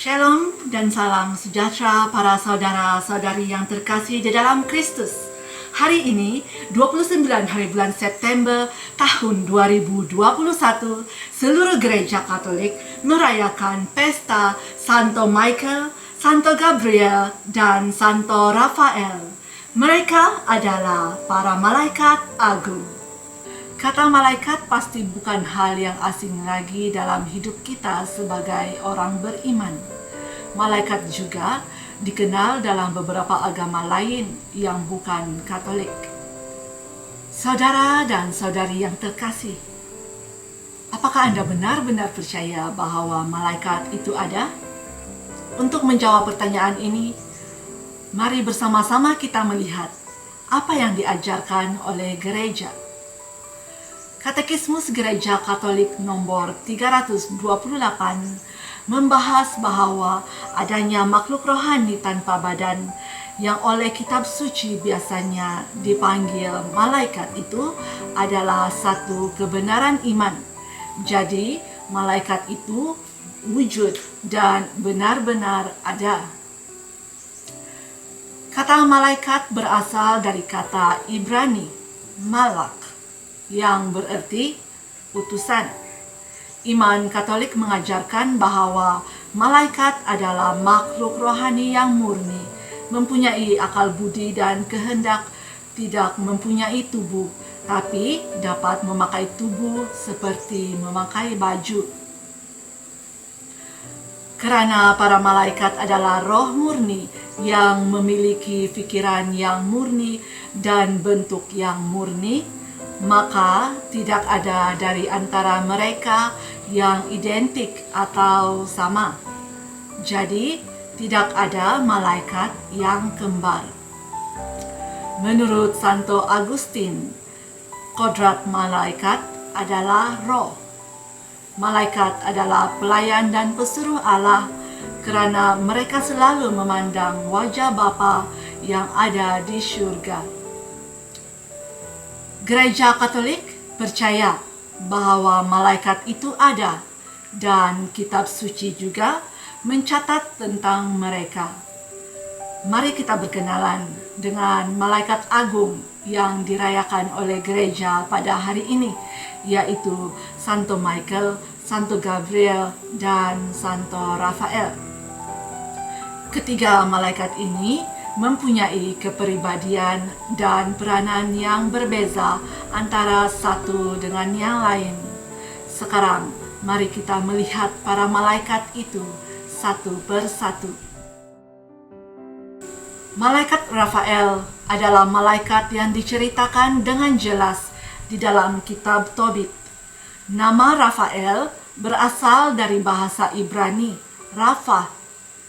Shalom dan salam sejahtera para saudara-saudari yang terkasih di dalam Kristus. Hari ini 29 hari bulan September tahun 2021, seluruh gereja Katolik merayakan pesta Santo Michael, Santo Gabriel, dan Santo Rafael. Mereka adalah para malaikat agung. Kata malaikat pasti bukan hal yang asing lagi dalam hidup kita sebagai orang beriman. Malaikat juga dikenal dalam beberapa agama lain yang bukan Katolik. Saudara dan saudari yang terkasih, apakah Anda benar-benar percaya bahwa malaikat itu ada? Untuk menjawab pertanyaan ini, mari bersama-sama kita melihat apa yang diajarkan oleh gereja. Katekismus Gereja Katolik nomor 328 membahas bahwa adanya makhluk rohani tanpa badan yang oleh kitab suci biasanya dipanggil malaikat itu adalah satu kebenaran iman. Jadi, malaikat itu wujud dan benar-benar ada. Kata malaikat berasal dari kata Ibrani, malak, yang berarti utusan. Iman Katolik mengajarkan bahwa malaikat adalah makhluk rohani yang murni, mempunyai akal budi dan kehendak, tidak mempunyai tubuh, tapi dapat memakai tubuh seperti memakai baju. Karena para malaikat adalah roh murni yang memiliki pikiran yang murni dan bentuk yang murni, maka tidak ada dari antara mereka yang identik atau sama. Jadi, tidak ada malaikat yang kembar. Menurut Santo Agustin, kodrat malaikat adalah roh. Malaikat adalah pelayan dan pesuruh Allah karena mereka selalu memandang wajah Bapa yang ada di surga. Gereja Katolik percaya bahwa malaikat itu ada dan kitab suci juga mencatat tentang mereka. Mari kita berkenalan dengan malaikat agung yang dirayakan oleh gereja pada hari ini, yaitu Santo Michael, Santo Gabriel, dan Santo Rafael. Ketiga malaikat ini mempunyai kepribadian dan peranan yang berbeza antara satu dengan yang lain. Sekarang, mari kita melihat para malaikat itu satu persatu. Malaikat Rafael adalah malaikat yang diceritakan dengan jelas di dalam kitab Tobit. Nama Rafael berasal dari bahasa Ibrani, Rafa,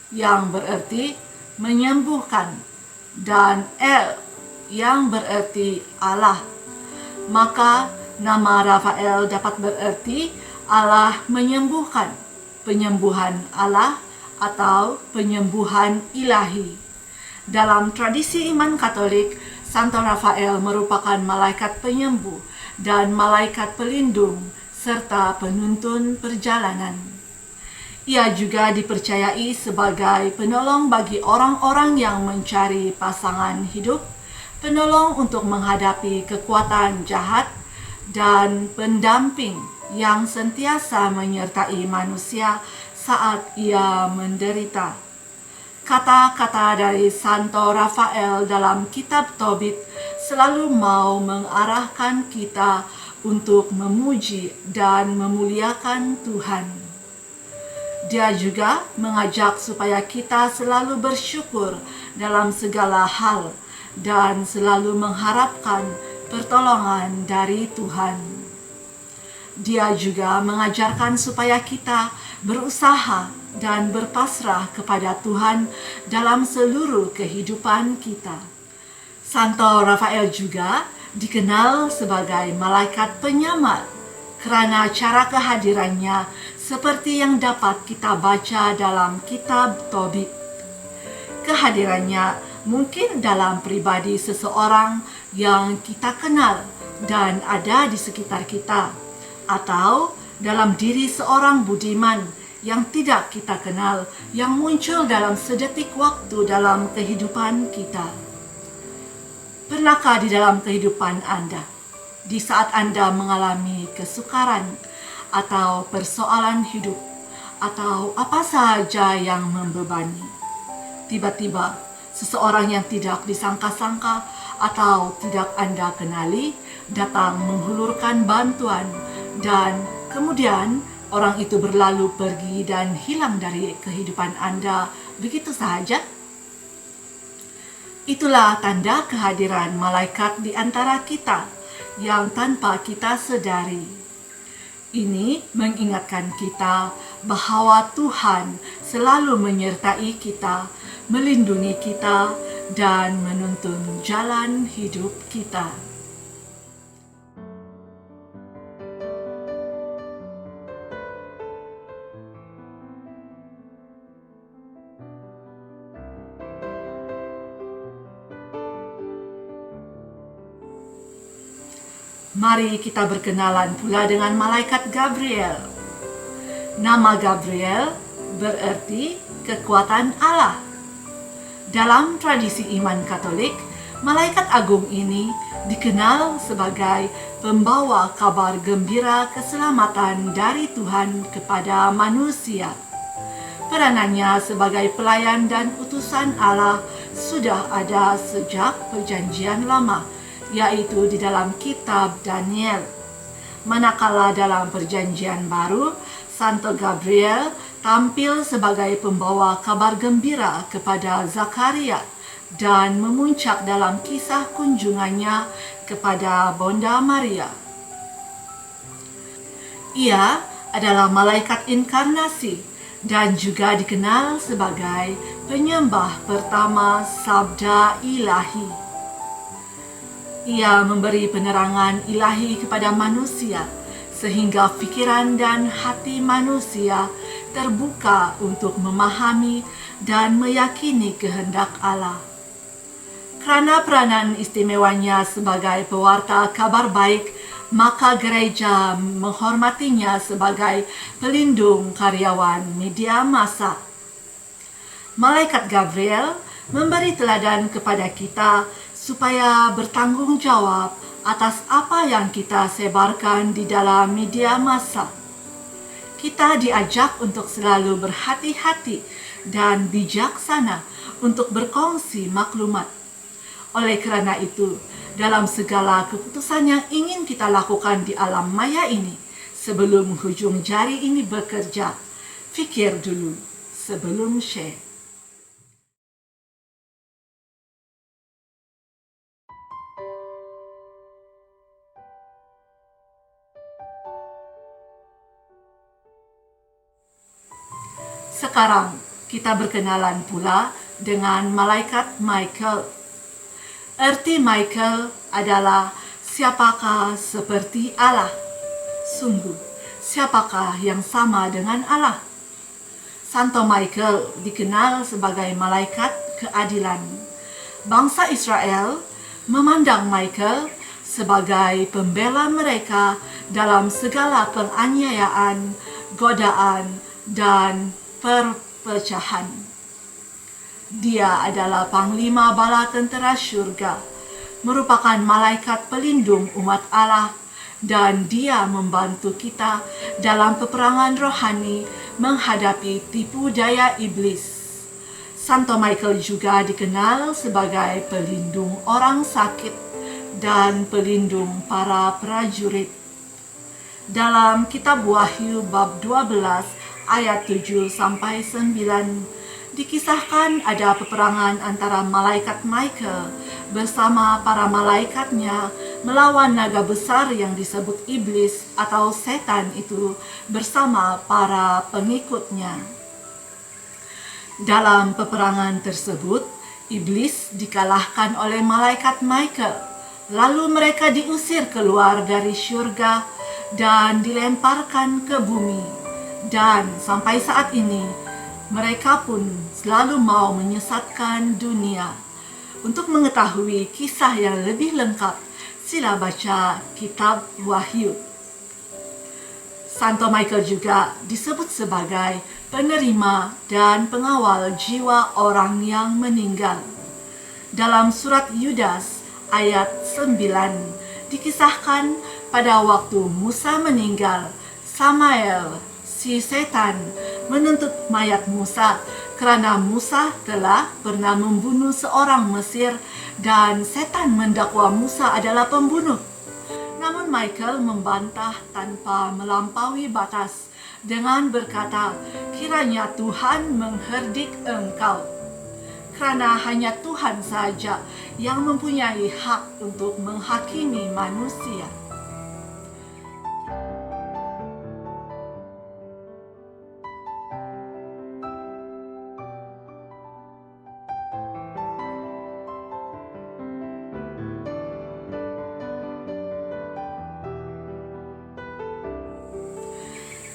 yang berarti menyembuhkan, dan El yang berarti Allah. Maka nama Rafael dapat berarti Allah menyembuhkan, penyembuhan Allah, atau penyembuhan ilahi. Dalam tradisi iman Katolik, Santo Rafael merupakan malaikat penyembuh dan malaikat pelindung serta penuntun perjalanan. Ia juga dipercayai sebagai penolong bagi orang-orang yang mencari pasangan hidup, penolong untuk menghadapi kekuatan jahat, dan pendamping yang sentiasa menyertai manusia saat ia menderita. Kata-kata dari Santo Rafael dalam kitab Tobit selalu mau mengarahkan kita untuk memuji dan memuliakan Tuhan. Dia juga mengajak supaya kita selalu bersyukur dalam segala hal dan selalu mengharapkan pertolongan dari Tuhan. Dia juga mengajarkan supaya kita berusaha dan berpasrah kepada Tuhan dalam seluruh kehidupan kita. Santo Rafael juga dikenal sebagai malaikat penyamar karena cara kehadirannya seperti yang dapat kita baca dalam kitab Tobit. Kehadirannya mungkin dalam pribadi seseorang yang kita kenal dan ada di sekitar kita, atau dalam diri seorang budiman yang tidak kita kenal yang muncul dalam sedetik waktu dalam kehidupan kita. Pernahkah di dalam kehidupan Anda, di saat Anda mengalami kesukaran atau persoalan hidup atau apa saja yang membebani, tiba-tiba seseorang yang tidak disangka-sangka atau tidak Anda kenali datang menghulurkan bantuan dan kemudian orang itu berlalu pergi dan hilang dari kehidupan Anda begitu saja? Itulah tanda kehadiran malaikat di antara kita yang tanpa kita sadari. Ini mengingatkan kita bahwa Tuhan selalu menyertai kita, melindungi kita, dan menuntun jalan hidup kita. Mari kita berkenalan pula dengan malaikat Gabriel. Nama Gabriel berarti kekuatan Allah. Dalam tradisi iman Katolik, malaikat agung ini dikenal sebagai pembawa kabar gembira keselamatan dari Tuhan kepada manusia. Peranannya sebagai pelayan dan utusan Allah sudah ada sejak Perjanjian Lama, yaitu di dalam kitab Daniel. Manakala dalam Perjanjian Baru, Santo Gabriel tampil sebagai pembawa kabar gembira kepada Zakaria dan memuncak dalam kisah kunjungannya kepada Bonda Maria. Ia adalah malaikat inkarnasi dan juga dikenal sebagai penyembah pertama Sabda Ilahi. Ia memberi penerangan ilahi kepada manusia sehingga pikiran dan hati manusia terbuka untuk memahami dan meyakini kehendak Allah. Karena peranan istimewanya sebagai pewarta kabar baik, maka gereja menghormatinya sebagai pelindung karyawan media massa. Malaikat Gabriel memberi teladan kepada kita supaya bertanggung jawab atas apa yang kita sebarkan di dalam media massa. Kita diajak untuk selalu berhati-hati dan bijaksana untuk berkongsi maklumat. Oleh kerana itu, dalam segala keputusan yang ingin kita lakukan di alam maya ini, sebelum hujung jari ini bekerja, fikir dulu sebelum share. Sekarang kita berkenalan pula dengan malaikat Michael. Erti Michael adalah siapakah seperti Allah. Sungguh, siapakah yang sama dengan Allah? Santo Michael dikenal sebagai malaikat keadilan. Bangsa Israel memandang Michael sebagai pembela mereka dalam segala penganiayaan, godaan, dan perpecahan. Dia adalah panglima bala tentera syurga, merupakan malaikat pelindung umat Allah, dan dia membantu kita dalam peperangan rohani menghadapi tipu daya iblis. Santo Michael juga dikenal sebagai pelindung orang sakit dan pelindung para prajurit. Dalam kitab Wahyu bab 12 ayat 7 sampai 9 dikisahkan ada peperangan antara malaikat Michael bersama para malaikatnya melawan naga besar yang disebut iblis atau setan itu bersama para pengikutnya. Dalam peperangan tersebut, iblis dikalahkan oleh malaikat Michael, lalu mereka diusir keluar dari syurga dan dilemparkan ke bumi. Dan sampai saat ini, mereka pun selalu mau menyesatkan dunia. Untuk mengetahui kisah yang lebih lengkap, sila baca kitab Wahyu. Santo Michael juga disebut sebagai penerima dan pengawal jiwa orang yang meninggal. Dalam surat Yudas ayat 9 dikisahkan pada waktu Musa meninggal, Samael, si setan, menuntut mayat Musa kerana Musa telah pernah membunuh seorang Mesir dan setan mendakwa Musa adalah pembunuh. Namun Michael membantah tanpa melampaui batas dengan berkata, kiranya Tuhan mengherdik engkau. Kerana hanya Tuhan saja yang mempunyai hak untuk menghakimi manusia.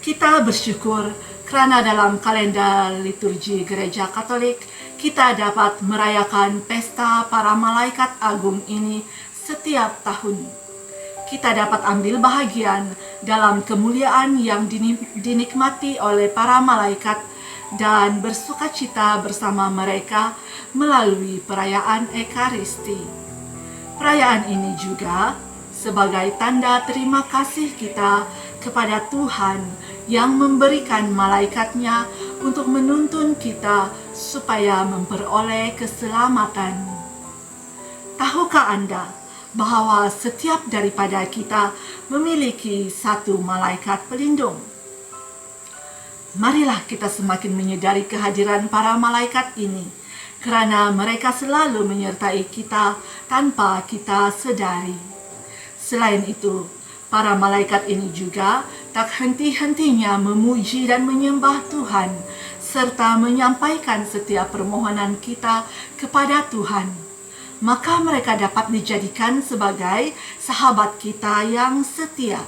Kita bersyukur kerana dalam kalender liturgi Gereja Katolik, kita dapat merayakan pesta para malaikat agung ini setiap tahun. Kita dapat ambil bahagian dalam kemuliaan yang dinikmati oleh para malaikat dan bersukacita bersama mereka melalui perayaan Ekaristi. Perayaan ini juga sebagai tanda terima kasih kita kepada Tuhan yang memberikan malaikatnya untuk menuntun kita supaya memperoleh keselamatan. Tahukah Anda bahawa setiap daripada kita memiliki satu malaikat pelindung? Marilah kita semakin menyedari kehadiran para malaikat ini, kerana mereka selalu menyertai kita tanpa kita sedari. Selain itu, para malaikat ini juga tak henti-hentinya memuji dan menyembah Tuhan, serta menyampaikan setiap permohonan kita kepada Tuhan. Maka mereka dapat dijadikan sebagai sahabat kita yang setia.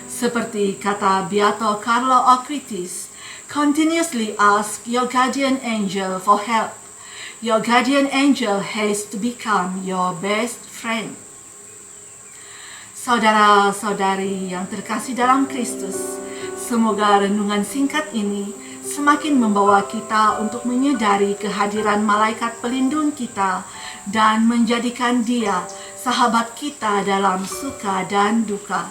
Seperti kata Beato Carlo Acritis, continuously ask your guardian angel for help. Your guardian angel has to become your best friend. Saudara-saudari yang terkasih dalam Kristus, semoga renungan singkat ini semakin membawa kita untuk menyadari kehadiran malaikat pelindung kita dan menjadikan dia sahabat kita dalam suka dan duka.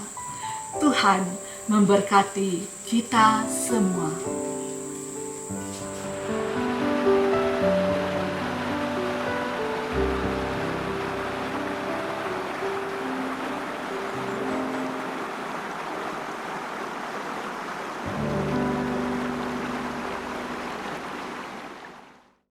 Tuhan memberkati kita semua.